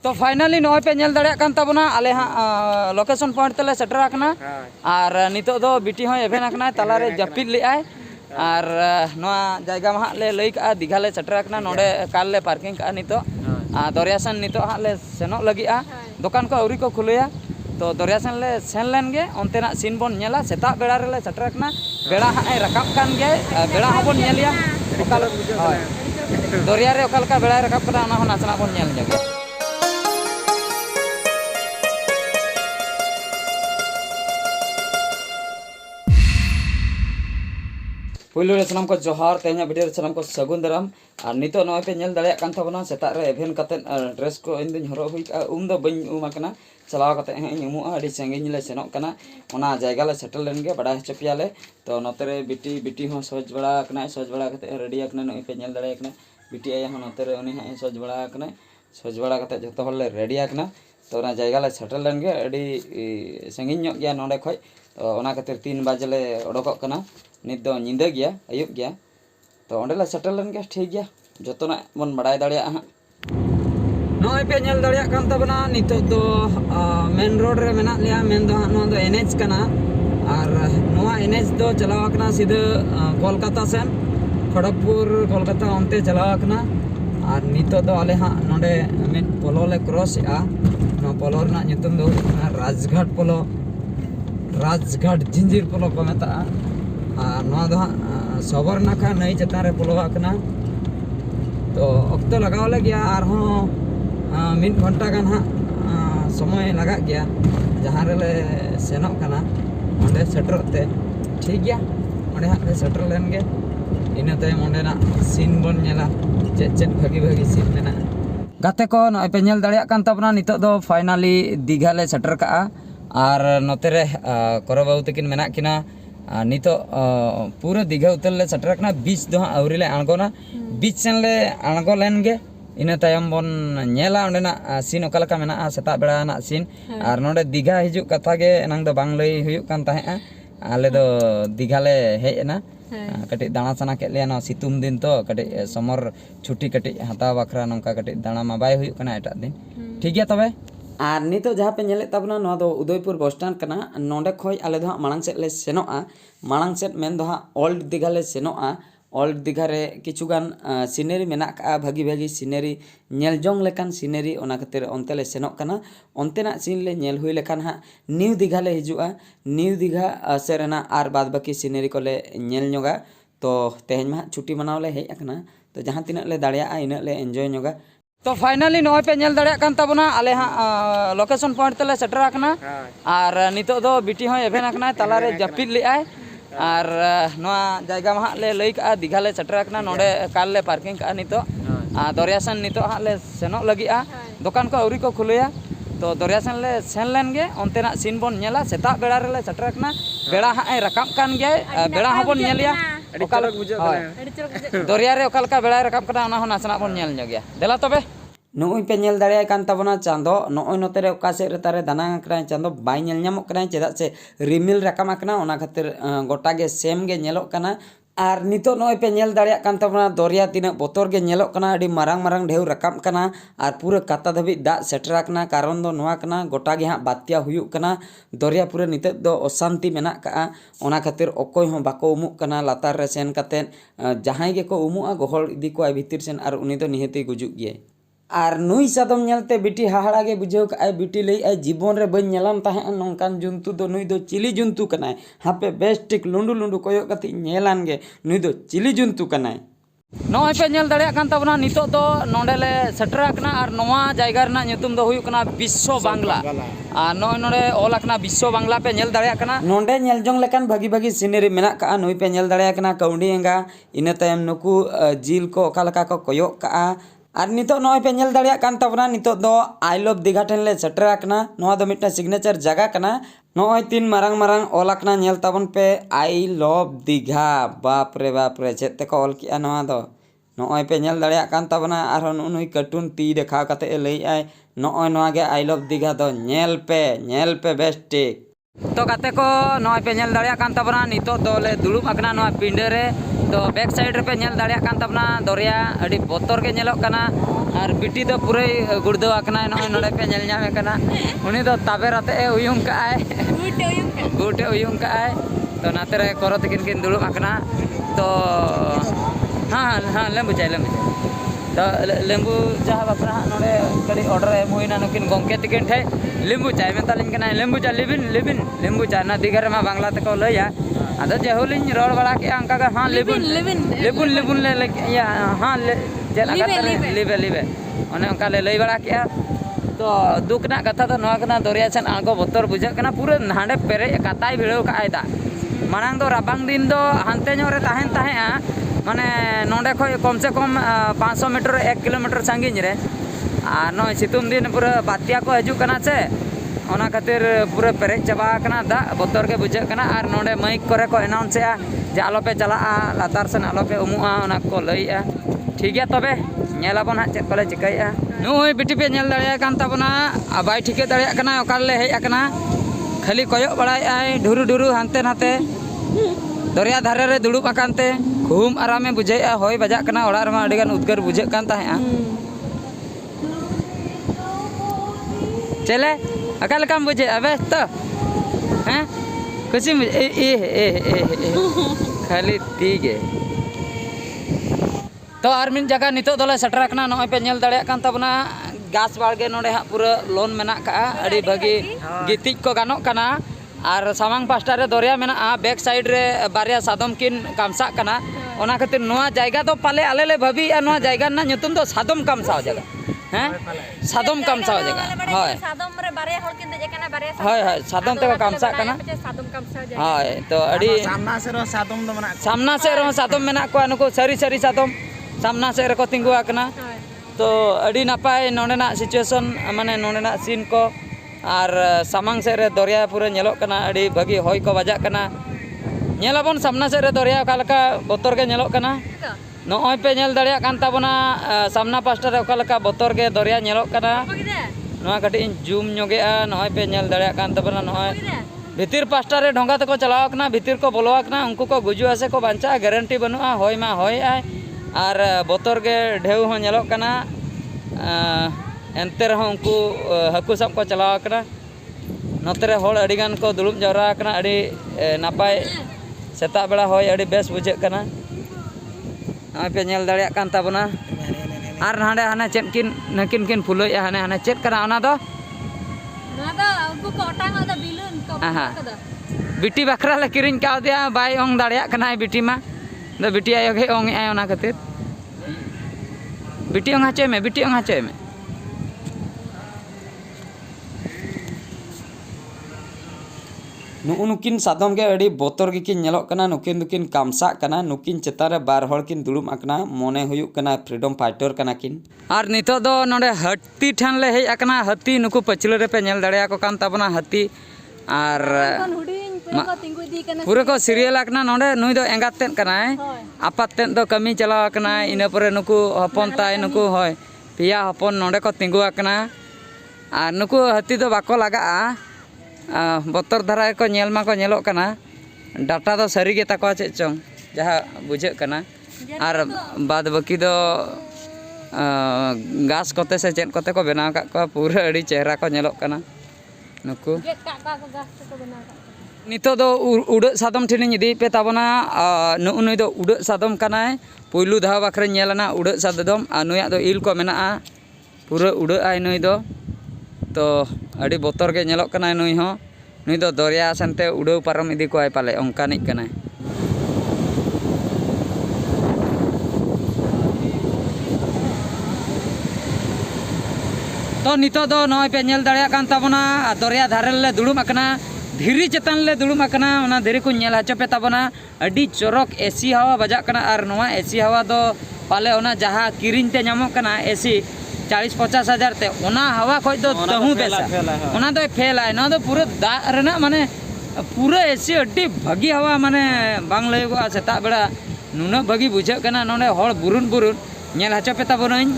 तो फाइनली नॉय पे नेल दाड़े कान ताबना आले हाँ लोकेशन पॉइंट तले सेटर आकना और नितो दो बिटी होय एभेन आकना तालारे जापिद लेआय और नोआ जायगा मा ले लई का दीघा ले सेटर आकना नोडे कार ले पार्किंग का नितो दरियासन नितो हाँ ले सेनोक लगिआ दुकान को अवरी को खुलेया तो दरियासन ले सेन लेन गे ओंतेना सीन बोन नेला सेता बेड़ा रे ले सेटर आकना बेड़ा हाँ रकाब कान गे बेड़ा हाँ बोन नेलिया ओकाल दरिया रे ओकाल का बेड़ा रकाब कना ओना हो नासना बोन नेल जगे पुलु सामान को जोहार तेना वीडियो सामान को सगुन दाराम और नितो नय पे नेल दाड़े कान थाबना सेता रे एभेन कते ड्रेस को इन दिन हरो हुई उम दो बኝ उम आकना चलाव कते हें उमुआ अडी संगिन ले सेनोक कना ओना जायगा ले सेटल लेन गे बड़ा चपिया ले तो नोते रे बिटी हो सोज बड़ा कना सोज बड़ा कते रेडी आकना नय पे नेल दाड़े आकना बिटी आया हो नोते रे उनी हां सोज बड़ा कते जतो हर ले रेडी आकना तो ओना जायगा ले सेटल लेन गे अडी संगिन ᱧᱚᱜ गया नोडे खय ओना खातिर 3 बजे ले ओडोकक कना नित दो निंदा गया अयुब गया तो ओंडे सेटल लेन गया ठीक गया जतना बन बड़ाय दाड़िया हां नय पे नेल दाड़िया कान तबना नितो दो मेन रोड रे मेना लिया मेन दो नो दो एनएच कना और नोआ एनएच दो चलावकना सीधा कोलकाता सेन खड़गपुर कोलकाता ओंते चलावकना और नितो दो आले हां नोडे मेन पोलो ले क्रॉस आ नो पोलो रना nyutum दो राजघाट पोलो राजघाट जिंजीर पोलो को मेता सबर नाखा नई चतान रे पोलोकना तो अक्त लगाव लगे और मिड घंटा गान हाँ समय लगा गया जहाँ रे सेनोकना ओंडे सेटरते ठीक गया ओंडे हाँ सेटर लेन गे इना तायम ओंडेना सीन बन नेला चेद भागी सीन मेना गाते को नय पे नेल दाड़िया कान ताबना नितो दो फाइनली दीघा ले सेटर का और नोते रे करो बाबू तकिन मेना किना नितो पूरा दीघा उतर ले सेटर बीच दो आवरी ले आणगोना बीच सेन ले आणगो लेन गे इना तायम बन नेला ओंडेना सीन ओकालका मेना सेता बेड़ा ना सीन और नोडे दीघा हिजु कथा गे नांग दो बांग लई हुयुक कान ताहे आले दो दीघा ले हेजना कटी दाना सना के ले ना सितुम दिन तो कटी समर छुट्टी कटी हता बखरा नंका कटी दाना मा बाय हुयुक कना एटा दिन ठीक गया तबे और नितो जहाँ पे नेले तबना नोआ दो उदयपुर बस स्टैंड कना नोंडे खय आले दो मांग सेट ले सेनोआ मांग सेट मेन दो ओल्ड दीघा ले सेनोआ ओल्ड दीघा रे किछुगान सिनेरी मेना का भागी सिनेरी नेल जोंग लेकान सिनेरी ओना खातिर ओंते ले सेनोक कना ओंतेना सीन ले नेल हुई लेखान हा न्यू दीघा ले हिजुआ न्यू दीघा सेरेना आर बाद बाकी सिनेरी को ले नेल ᱧᱚᱜᱟ तो तेहेñ मा छुट्टी मनाव ले हेज आकना तो जहाँ तिना ले दाड़िया इना ले एंजॉय ᱧᱚᱜᱟ तो फाइनली नय पे नेल दाड़िया कान ताबना आले हाँ लोकेशन पॉइंट तले सेटर आकना और नितो दो बिटी होय एभेन आकना तालारे जापिद लेआय और नोआ जायगा मा ले लई का दीघा ले सेटर आकना नोडे कार ले पार्किंग का नितो दरियासन नितो हाँ ले सेनोक लगिआ दुकान को अवरी को खुलेया तो दरियासन ले सेन लेन गे ओंतेना सीन बोन नेला सेता बेड़ा रे ले सेटर आकना बेड़ा हाँ रकाब कान गे बेड़ा हाँ बोन नेलिया ओकाल दरिया रे ओकाल का बेड़ा रकाब कना ओना हो नासना बोन नेल ᱧᱚᱜ गया देला तबे नोई पे नेल दाड़िया कान ताबना चांदो नोई नोते रे ओका सेट रे तारे दाना कना चांदो बाय नेल ᱧᱟᱢᱚᱜ कना चेदा से रिमिल रकाम आकना ओना खातिर गोटा गे सेम गे नेलोक कना और नितो नय पे नेल दाड़िया कान ताबना दरिया तिना बोतर गे नेलोक कना अडी मारांग ढेउ रकाम कना और पूरा काता धबी दा सेटर आकना कारण दो नोआ कना गोटा गे हाँ बात्या हुयुक कना दरिया पूरा निते दो अशांति मेना का ओना खातिर अकोय हो बाको उमुक कना लातार रे सेन कते जहां गे को उमुआ गोहल इदी को भीतर सेन और उनी दो निहते गुजुक गे और नुई सादम नेलते बिटी हाहाड़ा गे बुझाव का बिटी लई जीवन रे बन नेलाम ताहे नोंकान जंतु दो नुई दो चिली जंतु कनाय हापे बेस टिक लुंडू कोयो कति नेलान गे नुई दो चिली जंतु कनाय नय पे नेल दाड़िया कान ताबना नितो दो नोंडे ले सेटर आकना और नोआ जायगा रना ᱧᱩᱛᱩᱢ दो हुयुक कना विश्व बांग्ला और नय नोडे ऑल आकना विश्व बांग्ला पे नेल दाड़िया कना नोंडे नेल जोंग लेकान भागी सिनेरी मेना का नुई पे नेल दाड़िया कना कौंडी एंगा इना तायम नुकु जिल को ओका लका को कोयोग का और नितो नय पे नेल दाड़िया कान ताबना नितो दो आई लव दीघा ठेन ले सेटर आकना नोआ दो मिटना सिग्नेचर जगह कना नय तीन मारांग ऑल आकना नेल ताबन पे आई लव दीघा बाप रे चेत ते को ऑल किया नोआ दो नय पे nail दाड़िया can't ताबना are Nooyi cartoon ती देखा कते लई आय नय नोआ गे आई लव दीघा दो नेल पे बेस्ट टिक तो गाते को नय पे नेल दाड़िया कान ताबना नितो दो ले दुलुब आकना नोआ पिंडे रे तो बैक साइड रे पे नेल दाड़िया कान तबना दरिया अड़ी बोतर के नेलोक कना और बिटी तो पूरे गुड़दो आकना नय नोडे पे नेल ᱧᱟᱢᱮ कना उनी तो ताबेर आते उयुंग काय गुटे उयुंग काय तो नाते रे करो तकिन किन दुलुम आकना तो हाँ हाँ लेम्बू चाय तो लेम्बू चाह बापना नोडे कड़ी ऑर्डर एम हुईना नुकिन गोंके तकिन ठे लेम्बू चाय मेतालिन कना लेम्बू चाय लिबिन लेम्बू चाय ना दिगर मा बांग्ला तको लया आदो जेहुलिन रोड बड़ा के अंका का हाँ लिबुन ले या हाँ लिबे ओने अंका ले लई बड़ा के तो दुखना कथा तो नवा कना दरिया सेन आगो बोतर बुझा कना पूरा हांडे पेरे काताय भिड़ो का आयदा मांग दो राबांग दिन दो हानते ᱧᱚᱨᱮ ताहेन ताहेआ माने नोंडे खय कम से कम 500 मीटर 1 किलोमीटर सांगिन रे आ नय सितुम दिन पूरा बातिया को हजू कना से ओना खातिर पूरा पेरे चाबा कना दा बोतर के बुझा कना आर नोंडे माइक करे को अनाउंस या जे आलो पे चला लातार सन आलो पे उमुआ ओना को लईया ठीक गया तबे नेलाबन हा चेक कोले चिकाया नुई बिटी पे नेल दाड़िया कान ताबना बाय ठिके दाड़िया कना ओकाले हेज आकना खाली कयक बड़ाय आय ढुरु हानते नाते दरिया धारे रे दुड़ुब आकानते खूब आरामे बुझाया होय बजा कना ओड़ा रमा अडी गान उद्गार बुझा कान ताहेआ चले अकाल काम बुझे अबे तो हैं खुशी ए खाली ठीक है तो आर मिन जगह नितो दोले सटरा कना नय पे नेल दाड़िया कान ताबना गास बाड़गे नोडे हा पूरा लोन मेना का अड़ी भागी गितिज को गानो कना और सामांग पास्टा रे दरिया मेना बैक साइड रे बारिया सादम किन कामसा कना ओना खातिर नोआ जायगा तो पाले आले ले भाबी आ नोआ जायगा ना ᱧᱩᱛᱩᱢ तो सादम कामसा जगह हैं सादम कामसा जगह हाय सादम रे बारिया होल किन दे कना बारिया हाय सादम ते कामसा कना सादम कामसा जगह हाय तो अड़ी सामना से रो सादम मेना को नुको सरी सादम सामना से रे को तिंगु आकना तो अड़ी नापाय नोंडेना सिचुएशन माने नोंडेना सीन को और सामांग से रे दरिया पूरा नेलोक कना अड़ी भागी होय को बजा कना नेलाबन सामना से रे दरिया कालका बोतर के नेलोक कना नय पे नेल दाड़िया कान ताबना सामना पास्टा रे कालका बोतर के दरिया नेलोक कना नोआ कटी जूम ᱧᱚᱜᱮᱟ नय पे नेल दाड़िया कान ताबना नय भितिर पास्टा रे ढोंगा तको चलाव कना भितिर को बोलवा कना उनको को गुजुआ से को बांचा गारंटी बनुआ होय मा होय आय और बोतर के ढेउ हो नेलोक कना एनते रहो उनको हाकू सब को चलाव कना नोते रे होड़ अड़ी गान को दुलुम जवरा कना अड़ी नापाय सेता बेड़ा होय अड़ी बेस बुझे कना नय पे नेल दाड़िया कान ताबना आर हांडे हाने चेत किन नकिन किन फुलया हाने चेत कना ओना दो उनको को ओटांग दा बिलुन तो कदा बिटी बखरा ले किरिन का दिया बाय ओंग दाड़िया कना बिटी मा द बिटी आयो के ओंग आय ओना खातिर बिटी ओंग हाचे में नुकिन सादम के अड़ी बोतर के किन नेलोक कना नुकिन दुकिन कामसा कना नुकिन चेता रे बार हड़ किन दुलुम आकना मोने हुयुक कना फ्रीडम फाइटर कना किन और नितो दो नोडे हत्ती ठान ले हेज आकना हत्ती नुकु पछले रे पे नेल दाड़िया को कान ताबना हत्ती और पूरे को सीरियल आकना नोडे नुई दो एंगातेन कनाय आपातेन दो कमी चलाव आकना इना परे नुकु हपन ताय नुकु होय पिया हपन नोडे को तिंगु आकना और नुकु हत्ती दो बाको लगा बोतर धारा को नेल मा को नेलोक कना डाटा दो सरी गे ताको चे चोंग जहा बुझे कना और बाद बाकी दो गास कोते से चेत कोते को बनाव का को पूरा अड़ी चेहरा को नेलोक कना नुकु नितो दो उड़ सादम ठिनी इदी पे ताबना नुई दो उड़ सादम कनाय पुइलु धाव बाखरे नेलना उड़ सादम आ नुया दो इल को मेना पूरा उड़ आय नुई दो तो अड़ी बोतर के नेलोक कनाय नुई दो दरिया सेनते उड़ाव पारम इदी को आय पाले ओंकानिक कनाय तो नितो दो नय पे नेल दाड़िया कान ताबना दरिया धारे ले दुड़ुम आकना धीरी चेतान ले दुड़ुम आकना ओना धीरी को नेल हाचो पे ताबना अड़ी चोरक एसी हवा बजा कना और नोआ एसी हवा दो पाले ओना जहा किरिन ते ᱧᱟᱢᱚᱜ कना एसी 40-50 हज़ार ते ओना हवा खोज दो तहु बेसा ओना दो फेल आय ना दो पूरा दा रेना माने पूरा एसी अड्डी भागी हवा माने बांग लयगो सेता बेड़ा नुना भागी बुझा कना नोडे होड़ बुरुन नेल हाचो पे ताबनाइन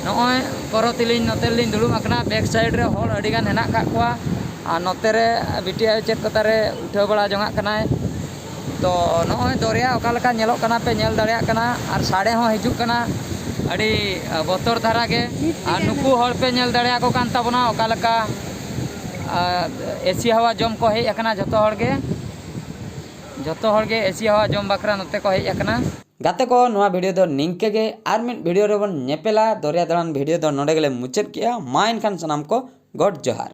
नय करतिलिन नतेलिन दुड़ुम आकना बैक साइड रे होड़ अडी गान हेना का कोआ आ नते रे बिटिया चेत कता रे उठा बड़ा जंगा कनाय तो नॉय दरिया ओका लेका नेलोग कना पे नेल दाड़ेयाग कना और साड़े हो हिजुग कना अड़ी बतर धारा के और नुकु हर पे नेल दाड़ेया को कान ताबोना ओका लेका एसी हवा जम को हेज अकना जतो हर गे एसी हवा जम बकरा नते को हेज अकना गाते को नोआ वीडियो दो निंके गे आर मिड वीडियो रे बन नेपेला दरिया दालान वीडियो दो नोडे गेले मुचाद किया मा एनखान सनाम को गॉड जोहार।